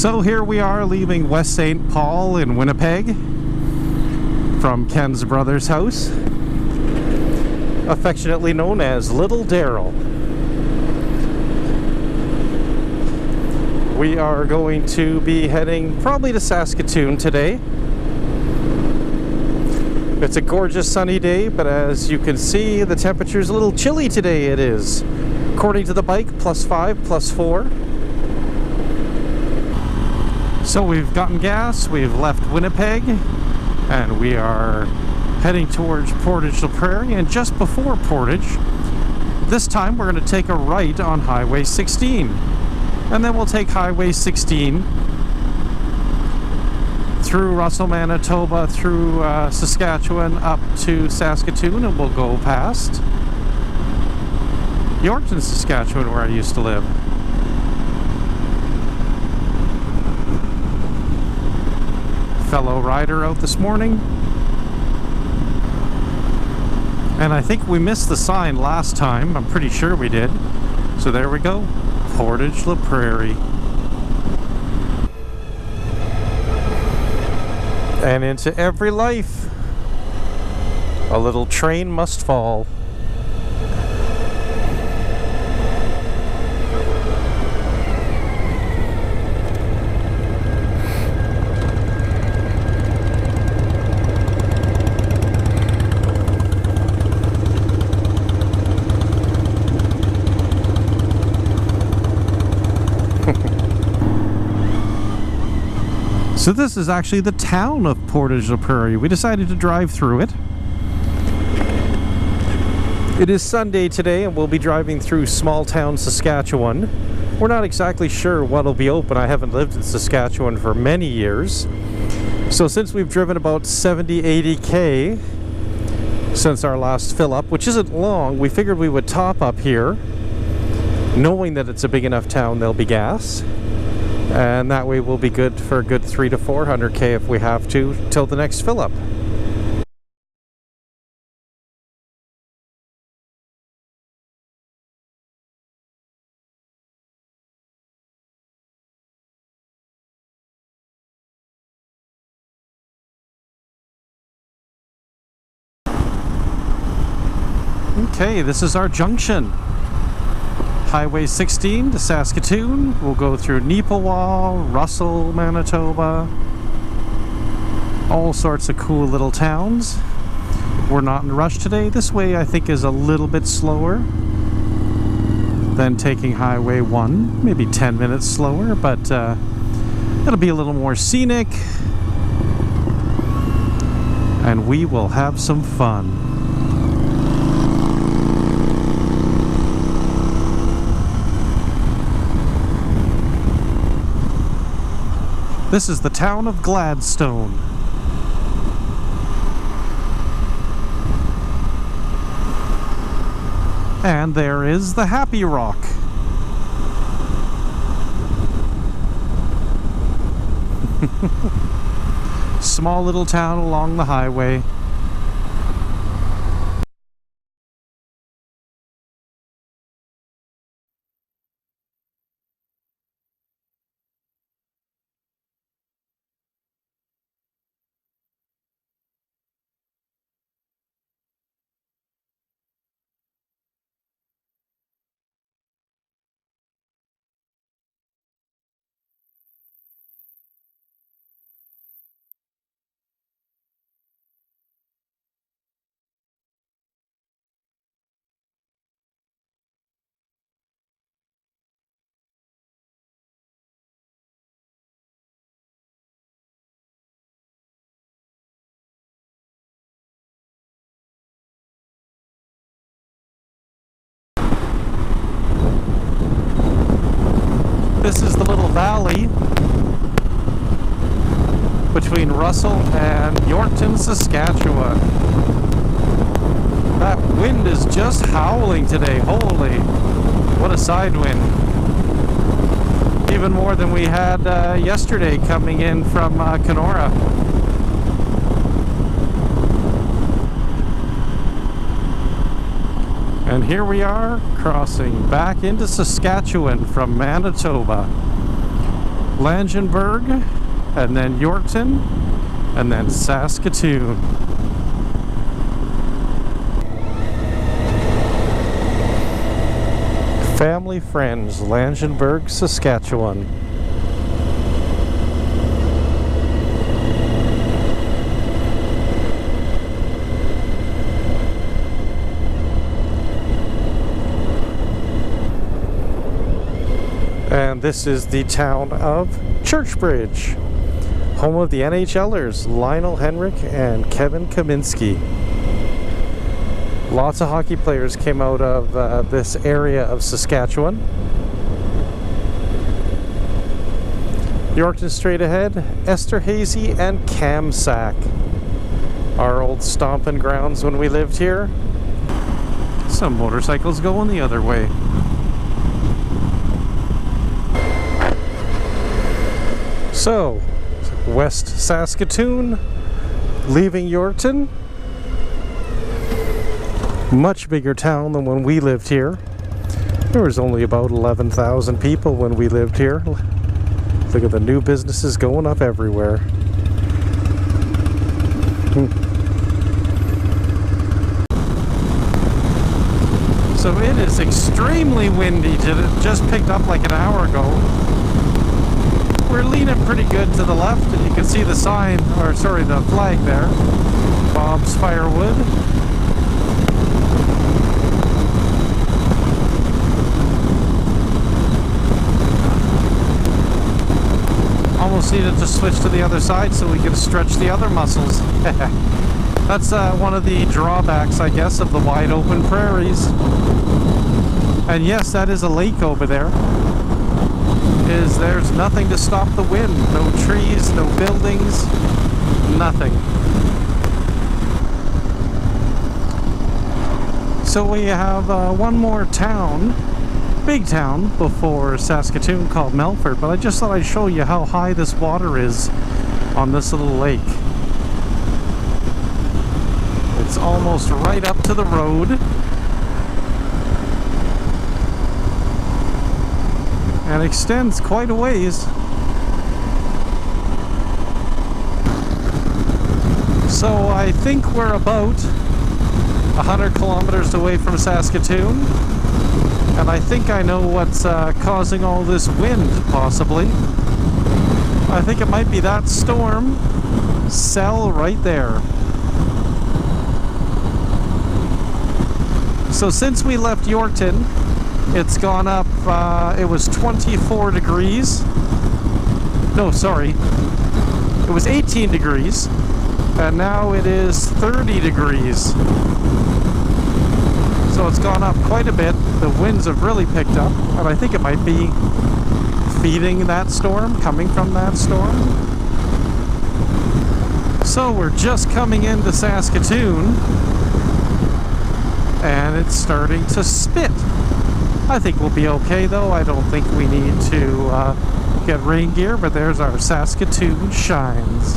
So here we are leaving West St. Paul in Winnipeg from Ken's brother's house, affectionately known as Little Daryl. We are going to be heading probably to Saskatoon today. It's a gorgeous sunny day, but as you can see, the temperature's a little chilly today. It is, according to the bike, +5, +4. So we've gotten gas, we've left Winnipeg, and we are heading towards Portage la Prairie. And just before Portage, this time we're going to take a right on Highway 16. And then we'll take Highway 16 through Russell, Manitoba, through Saskatchewan, up to Saskatoon, and we'll go past Yorkton, Saskatchewan, where I used to live. Fellow rider out this morning. And I think we missed the sign last time. I'm pretty sure we did. So there we go. Portage la Prairie. And into every life, a little train must fall. So this is actually the town of Portage la Prairie. We decided to drive through it. It is Sunday today, and we'll be driving through small town Saskatchewan. We're not exactly sure what'll be open. I haven't lived in Saskatchewan for many years. So since we've driven about 70-80K since our last fill up, which isn't long, we figured we would top up here, knowing that it's a big enough town there'll be gas. And that way we'll be good for a good 300 to 400K if we have to, till the next fill up. Okay, this is our junction. Highway 16 to Saskatoon. We'll go through Neepawa, Russell, Manitoba. All sorts of cool little towns. We're not in a rush today. This way I think is a little bit slower than taking Highway 1. Maybe 10 minutes slower, but it'll be a little more scenic. And we will have some fun. This is the town of Gladstone. And there is the Happy Rock. Small little town along the highway. This is the little valley between Russell and Yorkton, Saskatchewan. That wind is just howling today. Holy, what a side wind. Even more than we had yesterday coming in from Kenora. And here we are crossing back into Saskatchewan from Manitoba. Langenburg, and then Yorkton, and then Saskatoon. Family Friends, Langenburg, Saskatchewan. And this is the town of Churchbridge, home of the NHLers Lionel Henrik and Kevin Kaminski. Lots of hockey players came out of this area of Saskatchewan. Yorkton straight ahead, Esterhazy and Kamsack, our old stomping grounds when we lived here. Some motorcycles going the other way. So, West Saskatoon, leaving Yorkton. Much bigger town than when we lived here. There was only about 11,000 people when we lived here. Look at the new businesses going up everywhere. So it is extremely windy. It just picked up like an hour ago. We're leaning pretty good to the left, and you can see the sign, or sorry, the flag there. Bob's Firewood. Almost needed to switch to the other side so we can stretch the other muscles. That's one of the drawbacks, I guess, of the wide open prairies. And yes, that is a lake over there. There's nothing to stop the wind. No trees, no buildings, nothing. So we have one more town, big town, before Saskatoon called Melfort, but I just thought I'd show you how high this water is on this little lake. It's almost right up to the road. And extends quite a ways. So I think we're about 100 kilometers away from Saskatoon, and I think I know what's causing all this wind, possibly. I think it might be that storm cell right there. So since we left Yorkton, it's gone up, it was 24 degrees. No, sorry. It was 18 degrees. And now it is 30 degrees. So it's gone up quite a bit. The winds have really picked up. And I think it might be feeding that storm, coming from that storm. So we're just coming into Saskatoon. And it's starting to spit. I think we'll be okay though. I don't think we need to get rain gear, but there's our Saskatoon shines.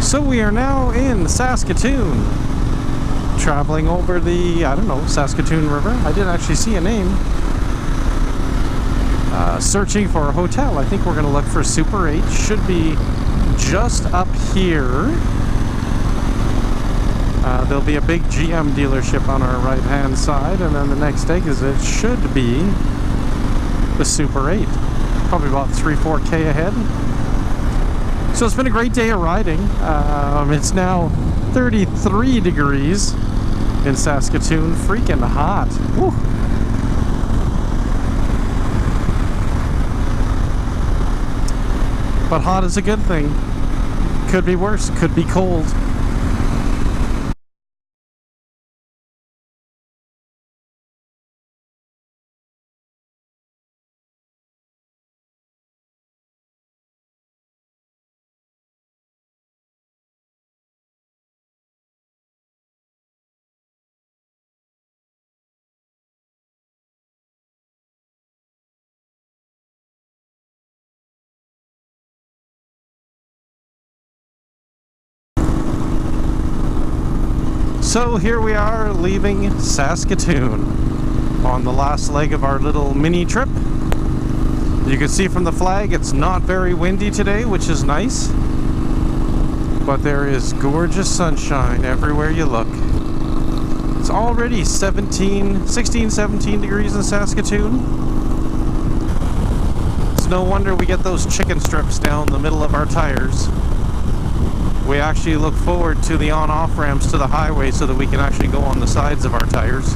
So we are now in Saskatoon, traveling over the, I don't know, Saskatoon River. I didn't actually see a name. Searching for a hotel. I think we're going to look for Super 8. Should be just up here. There'll be a big GM dealership on our right hand side, and then the next exit should be the Super 8. Probably about 3-4K ahead. So it's been a great day of riding. It's now 33 degrees in Saskatoon. Freaking hot. Woo. But hot is a good thing. Could be worse, could be cold. So here we are leaving Saskatoon on the last leg of our little mini trip. You can see from the flag it's not very windy today, which is nice. But there is gorgeous sunshine everywhere you look. It's already 16, 17 degrees in Saskatoon. It's no wonder we get those chicken strips down the middle of our tires. We actually look forward to the on-off ramps to the highway so that we can actually go on the sides of our tires.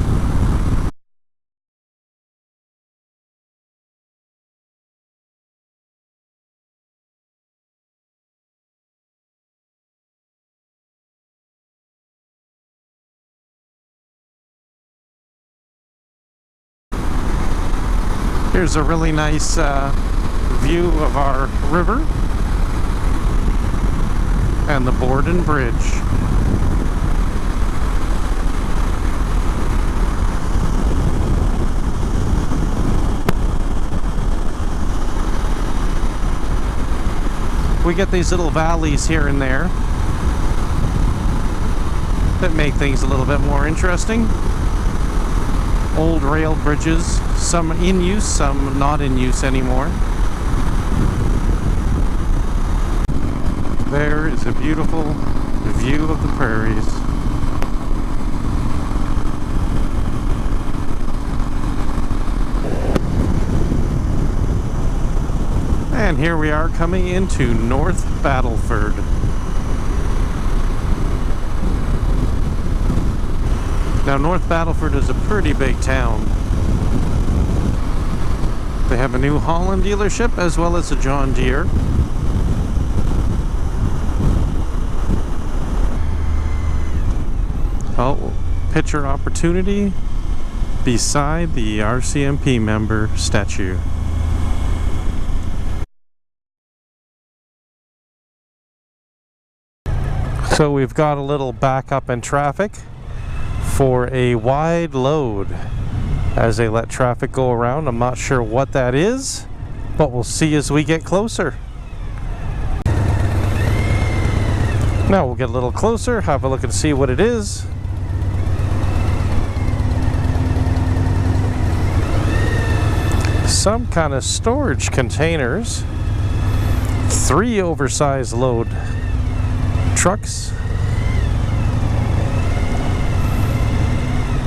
Here's a really nice view of our river and the Borden Bridge. We get these little valleys here and there that make things a little bit more interesting. Old rail bridges, some in use, some not in use anymore. There is a beautiful view of the prairies. And here we are coming into North Battleford. Now, North Battleford is a pretty big town. They have a New Holland dealership as well as a John Deere. Oh, picture opportunity beside the RCMP member statue. So we've got a little backup in traffic for a wide load as they let traffic go around. I'm not sure what that is, but we'll see as we get closer. Now we'll get a little closer, have a look and see what it is. Some kind of storage containers. 3 oversized load trucks.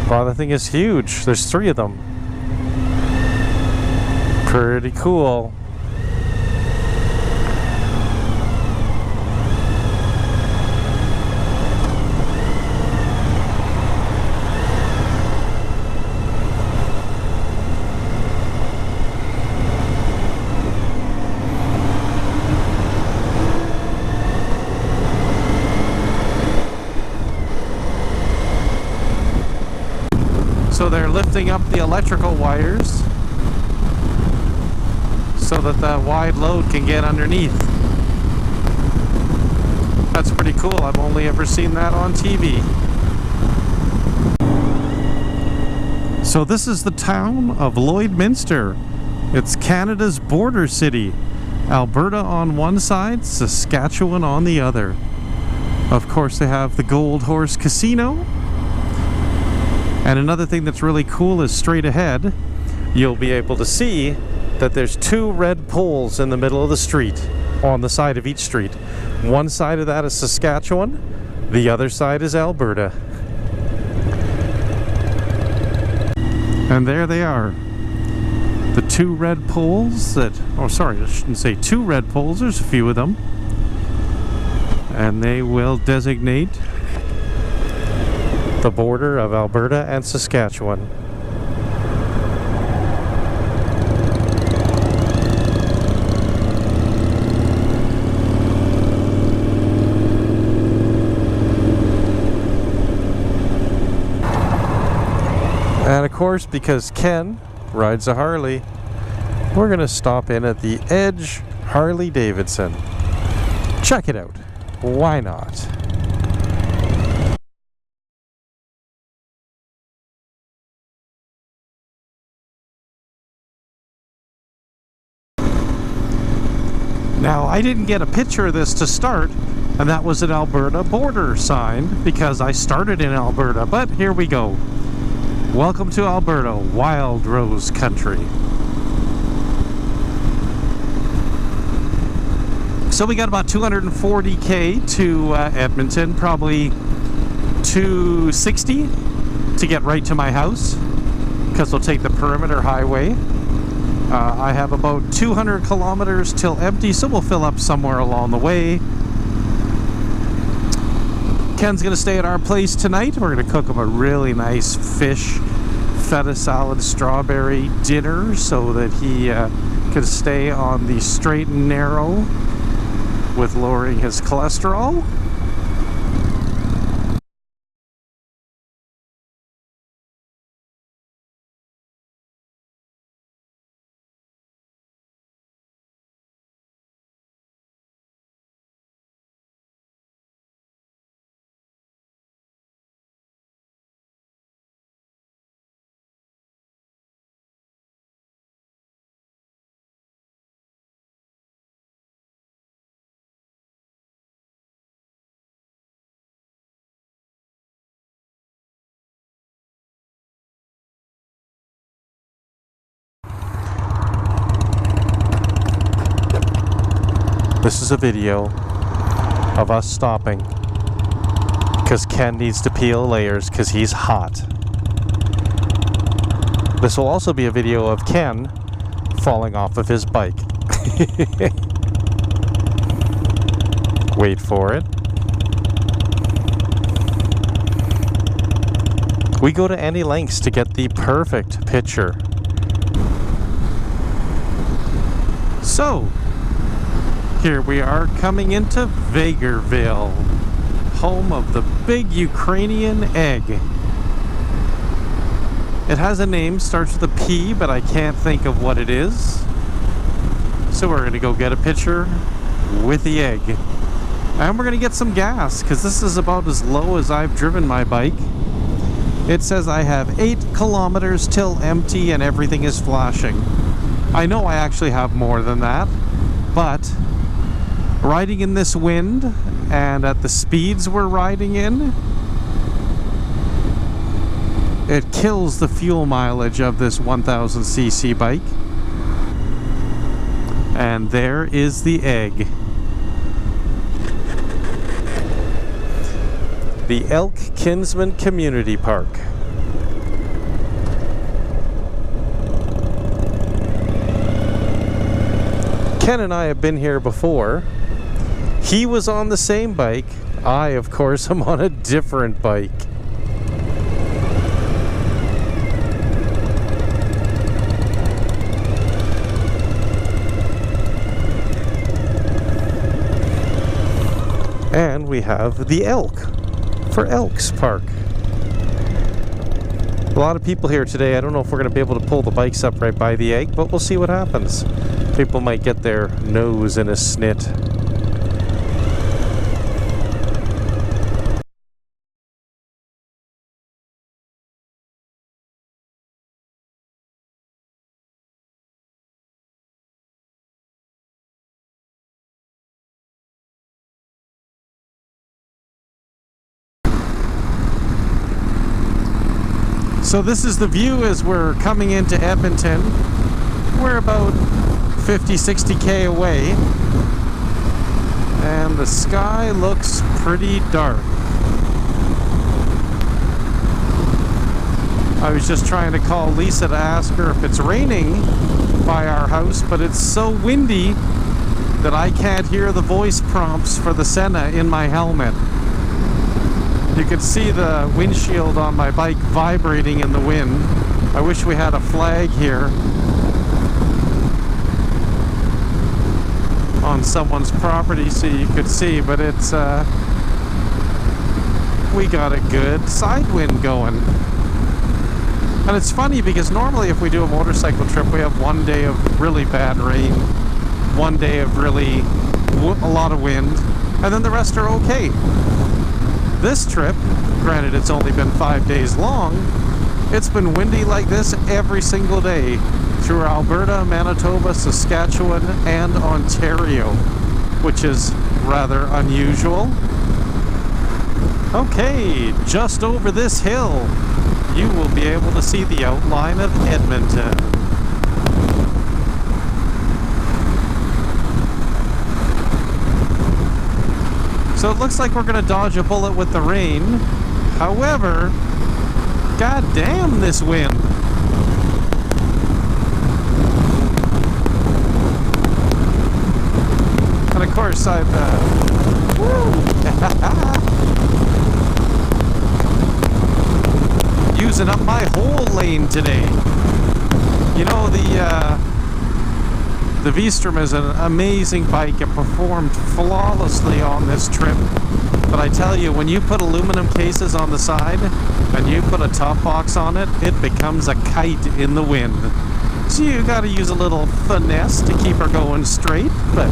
Wow, the thing is huge. There's 3 of them. Pretty cool. So they're lifting up the electrical wires so that the wide load can get underneath. That's pretty cool. I've only ever seen that on TV. So this is the town of Lloydminster. It's Canada's border city. Alberta on one side, Saskatchewan on the other. Of course, they have the Gold Horse Casino. And another thing that's really cool is straight ahead, you'll be able to see that there's 2 red poles in the middle of the street, on the side of each street. One side of that is Saskatchewan, the other side is Alberta. And there they are. The 2 red poles that, oh sorry, I shouldn't say 2 red poles, there's a few of them. And they will designate the border of Alberta and Saskatchewan. And of course, because Ken rides a Harley, we're going to stop in at the Edge Harley Davidson. Check it out. Why not? Now, I didn't get a picture of this to start, And that was an Alberta border sign because I started in Alberta. But here we go. Welcome to Alberta, Wild Rose Country. So we got about 240k to Edmonton, probably 260 to get right to my house because we'll take the perimeter highway. I have about 200 kilometers till empty, so we'll fill up somewhere along the way. Ken's gonna stay at our place tonight. We're gonna cook him a really nice fish feta salad strawberry dinner so that he can stay on the straight and narrow with lowering his cholesterol. This is a video of us stopping because Ken needs to peel layers because he's hot. This will also be a video of Ken falling off of his bike. Wait for it. We go to any lengths to get the perfect picture. So, here we are coming into Vegreville, home of the big Ukrainian egg. It has a name, starts with a P, but I can't think of what it is. So we're gonna go get a picture with the egg. And we're gonna get some gas, because this is about as low as I've driven my bike. It says I have 8 kilometers till empty and everything is flashing. I know I actually have more than that, but riding in this wind and at the speeds we're riding in, it kills the fuel mileage of this 1000cc bike. And there is the egg. The Elk Kinsman Community Park. Ken and I have been here before. He was on the same bike. I, of course, am on a different bike. And we have the Elk for Elks Park. A lot of people here today. I don't know if we're going to be able to pull the bikes up right by the egg, but we'll see what happens. People might get their nose in a snit. So this is the view as we're coming into Edmonton. We're about 50-60k away, and the sky looks pretty dark. I was just trying to call Lisa to ask her if it's raining by our house, but it's so windy that I can't hear the voice prompts for the Senna in my helmet. You can see the windshield on my bike vibrating in the wind. I wish we had a flag here on someone's property so you could see, but it's we got a good side wind going. And it's funny because normally if we do a motorcycle trip, we have one day of really bad rain, one day of really a lot of wind, and then the rest are okay. This trip, granted it's only been 5 days long, it's been windy like this every single day through Alberta, Manitoba, Saskatchewan, and Ontario. which is rather unusual. Okay, just over this hill, you will be able to see the outline of Edmonton. So it looks like we're going to dodge a bullet with the rain. However, god damn this wind. And of course I've using up my whole lane today. You know, the V-Strom is an amazing bike. It performed flawlessly on this trip. But I tell you, when you put aluminum cases on the side and you put a top box on it, it becomes a kite in the wind. So you gotta use a little finesse to keep her going straight, but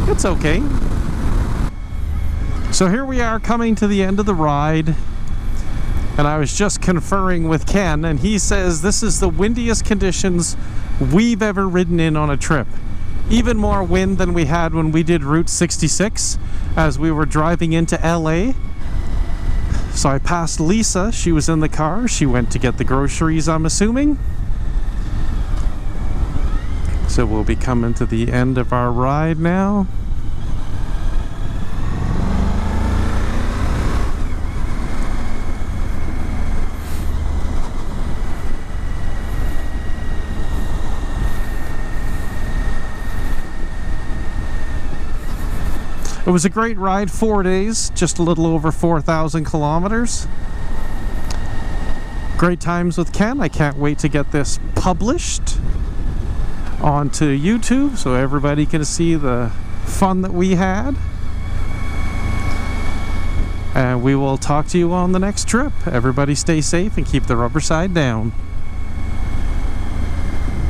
it's okay. So here we are coming to the end of the ride. And I was just conferring with Ken, and he says this is the windiest conditions we've ever ridden in on a trip. Even more wind than we had when we did Route 66 as we were driving into LA. So I passed Lisa. She was in the car. She went to get the groceries, I'm assuming. So we'll be coming to the end of our ride now. It was a great ride, 4 days, just a little over 4,000 kilometers. Great times with Ken. I can't wait to get this published onto YouTube so everybody can see the fun that we had. And we will talk to you on the next trip. Everybody stay safe and keep the rubber side down.